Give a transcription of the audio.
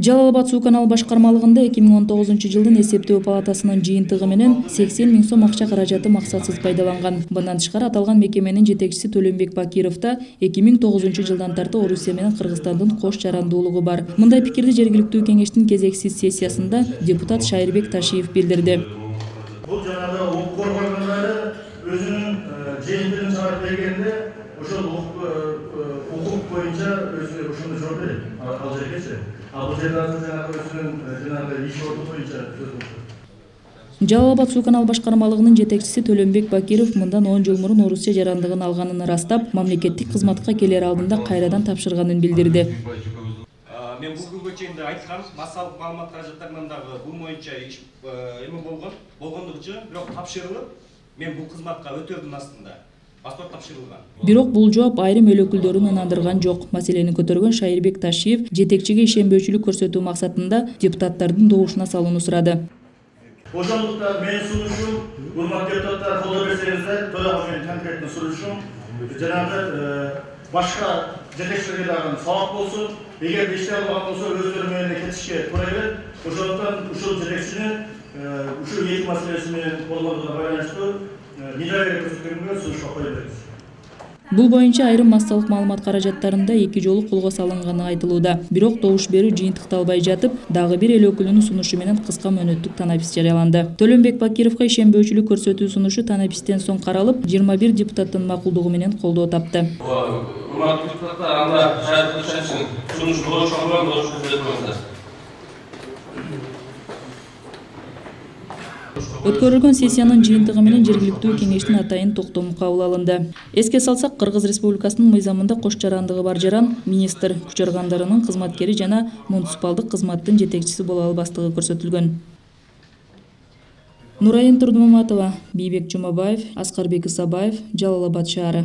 Жалал Абад суу каналы башкармалыгында 2019 жылдын эсептөө палатасынын жыйынтыгы менен 80 миң сом акча каражаты максатсыз пайдаланган. Мындан тышкары аталган мекеменин жетекчиси Төлөнбек Бакировда 2009 жылдан тарты Орусия менен Кыргызстандын кош жарандуулугу бар. Мындай пикирди жергиликтүү кеңештин кезексиз сессиясында депутат Шайырбек Ташиев билдирди. Бул жанагы укук коргонгондору өзүнүн жыйынтыгын чыгарып бергенде ошол укук боюнча өзү ошону жооп берет. Ал жергечи. Ал жерде жанагы өзүнүн иш орду боюнча сөз болот. Жалал Абад суу канал башкармалыгынын жетекчиси Төлөнбек Бакиров мындан 10 жыл мурун Орусия жарандыгын алганын ырастап, мамлекеттик кызматка келер алдында кайрадан тапшырганын билдирди. Мен бул күнгө чейин айткам, массалык маалымат каражаттарынан дагы бул боюнча иш эме болгондугу, бирок тапшырылып, мен бул кызматка өтөрдүн астында паспорт тапшырылган. Бирок бул жооп айрым эл өкүлдөрүн ынандырган жок. Маселени көтөргөн Шайырбек Ташиев жетекчиге ишенбөөчүлүк көрсөтүү максатында депутаттардын добушуна салууну сурады. Ошондуктан менин сунушум, урматтуу депутаттар, колдоо берсеңиздер, төрага менин конкреттүү сунушум жанагы башка жетекчилерге дагы сабак болсун. Эгер иште алган болсо өздөрү менен кетишке туура келет. Ошондуктан ушул жетекчини ушул эки маселеси менен болгондугуна байланыштуу недоверие көрсөткөнгө сунушка кое беребиз. Бул боюнча айрым массалык маалымат каражаттарында 2 жолу колго салынганы айтылууда. Бирок добуш берүү жыйынтыкталбай жатып, дагы бир эл өкүлүнүн сунушу менен кыска мөөнөттүк танапис жарыяланды. Төлөнбек Бакировго ишенбөөчүлүк көрсөтүү сунушу танапистен соң каралып, 21 депутаттын макулдугу менен колдоо тапты. Урматтуу депутаттар, анда Шайырбек сунуш болушуна Өткөрүлгөн сессиянын жыйынтыгы менен жергиликтүү кеңештин атайын токтому кабыл алынды. Эске салсак, Кыргыз Республикасынын мыйзамында кош жарандыгы бар жаран министр, күч органдарынын кызматкери жана муниципалдык кызматтын жетекчиси боло албастыгы көрсөтүлгөн. Нурайым Турдумаматова, Бийбек Жумабаев, Аскарбек Исабаев, Жалал Абад шаары.